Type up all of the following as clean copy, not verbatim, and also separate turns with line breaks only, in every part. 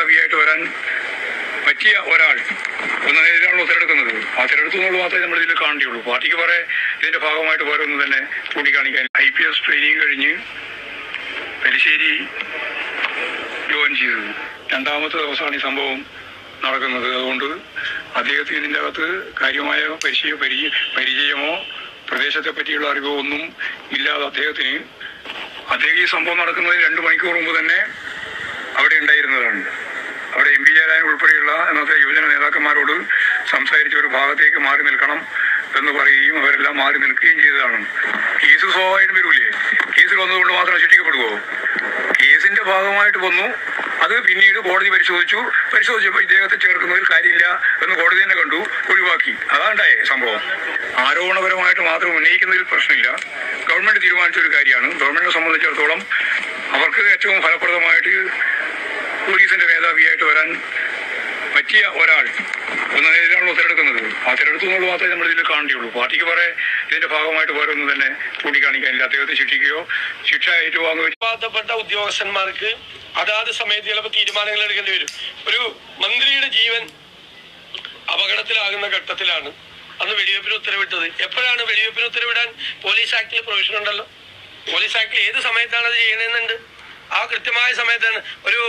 മേധാവിയായിട്ട് വരാൻ പറ്റിയ ഒരാൾ എന്ന നിലയിലാണ് തിരഞ്ഞെടുക്കുന്നത്. ആ തിരഞ്ഞെടുത്തു എന്നുള്ളത് മാത്രമേ നമ്മൾ ഇതിൽ കാണേണ്ടിയുള്ളൂ. പാർട്ടിക്ക് പറയെ ഇതിന്റെ ഭാഗമായിട്ട് വേറൊന്നും തന്നെ ചൂണ്ടിക്കാണിക്കാൻ. IPS ട്രെയിനിങ് കഴിഞ്ഞ് തലശ്ശേരി ജോയിൻ ചെയ്തത് രണ്ടാമത്തെ ദിവസമാണ് ഈ സംഭവം നടക്കുന്നത്. അതുകൊണ്ട് അദ്ദേഹത്തിന് ഇതിൻ്റെ അകത്ത് കാര്യമായ പരിചയമോ പ്രദേശത്തെ പറ്റിയുള്ള അറിവോ ഒന്നും ഇല്ലാതെ അദ്ദേഹം ഈ സംഭവം നടക്കുന്നതിന് 2 മണിക്കൂർ മുമ്പ് തന്നെ അവിടെ ഉണ്ടായിരുന്നതാണ്. അവിടെ MP ജയരാജൻ ഉൾപ്പെടെയുള്ള അന്നത്തെ യുവജന നേതാക്കന്മാരോട് സംസാരിച്ച് ഒരു ഭാഗത്തേക്ക് മാറി നിൽക്കണം എന്ന് പറയുകയും അവരെല്ലാം മാറി നിൽക്കുകയും ചെയ്തതാണ്. കേസ് സ്വാഭാവികമായിട്ടും വരൂലേ? കേസിൽ വന്നതുകൊണ്ട് മാത്രം ശിക്ഷിക്കപ്പെടുവോ? കേസിന്റെ ഭാഗമായിട്ട് വന്നു. അത് പിന്നീട് കോടതി പരിശോധിച്ചപ്പോൾ ഇദ്ദേഹത്തെ ചേർക്കുന്നതിൽ കാര്യമില്ല എന്ന് കോടതി തന്നെ കണ്ടു, ഒഴിവാക്കി. അതാണ്ടായേ സംഭവം. ആരോപണപരമായിട്ട് മാത്രം ഉന്നയിക്കുന്നതിൽ പ്രശ്നമില്ല. ഗവൺമെന്റ് തീരുമാനിച്ച ഒരു കാര്യമാണ്. ഗവൺമെന്റിനെ സംബന്ധിച്ചിടത്തോളം അവർക്ക് ഏറ്റവും ഫലപ്രദമായിട്ട് പോലീസിന്റെ മേധാവിയായിട്ട് വരാൻ പറ്റിയ ഒരാൾ എന്ന നിലയിലാണ് തിരഞ്ഞെടുക്കുന്നത്. ആ തിരഞ്ഞെടുത്തു എന്നുള്ളത് മാത്രമേ നമ്മൾ ഇതിൽ കാണേണ്ടിയുള്ളൂ. പാർട്ടിക്ക് പറയെ ഇതിന്റെ ഭാഗമായിട്ട് വേറൊന്നും തന്നെ ചൂണ്ടിക്കാണിക്കാനില്ല. അദ്ദേഹത്തെ ശിക്ഷിക്കുകയോ ശിക്ഷ ഏറ്റുവാങ്ങുകയോ
ബന്ധപ്പെട്ട ഉദ്യോഗസ്ഥന്മാർക്ക് അതാത് സമയത്ത് ചിലപ്പോൾ തീരുമാനങ്ങൾ എടുക്കേണ്ടി വരും. ഒരു മന്ത്രിയുടെ ജീവൻ അപകടത്തിലാകുന്ന ഘട്ടത്തിലാണ് അന്ന് വെടിവെപ്പിന് ഉത്തരവിട്ടത്. എപ്പോഴാണ് വെടിവെപ്പിന് ഉത്തരവിടാൻ പോലീസ് ആക്ടിൽ പ്രൊവിഷൻ ഉണ്ടല്ലോ. പോലീസ് ആക്ടിൽ ഏത് സമയത്താണ് അത് ചെയ്യണമെന്നുണ്ട്. ആ കൃത്യമായ സമയത്താണ്. ഒരു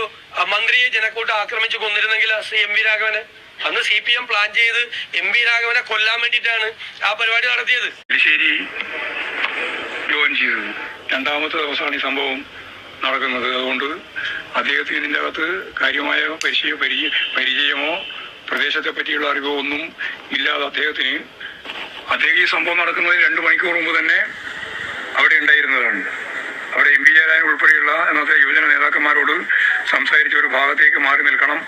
മന്ത്രിയെ ജനക്കൂട്ടം ആക്രമിച്ച് കൊന്നിരുന്നെങ്കിൽ MP രാഘവനെ അന്ന് CPM പ്ലാൻ ചെയ്ത് MP രാഘവനെ കൊല്ലാൻ വേണ്ടിയിട്ടാണ് ആ പരിപാടി നടത്തിയത്.
തലശ്ശേരി ജോയിൻ ചെയ്തത് രണ്ടാമത്തെ ദിവസമാണ് ഈ സംഭവം നടക്കുന്നത്. അതുകൊണ്ട് അദ്ദേഹത്തിന് ഇതിൻ്റെ അകത്ത് കാര്യമായ പരിചയമോ പ്രദേശത്തെ പറ്റിയുള്ള അറിവോ ഒന്നും ഇല്ലാതെ അദ്ദേഹം ഈ സംഭവം നടക്കുന്നതിന് 2 മണിക്കൂർ മുമ്പ് തന്നെ അവിടെ ഉണ്ടായിരുന്നതാണ്. അവിടെ MP ജയരാജൻ ഉൾപ്പെടെയുള്ള അന്നത്തെ യുവജന നേതാക്കന്മാരോട് സംസാരിച്ച് ഒരു ഭാഗത്തേക്ക് മാറി നിൽക്കണം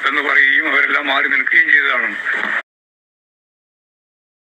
എന്ന് പറയുകയും അവരെല്ലാം മാറി നിൽക്കുകയും ചെയ്തതാണ്.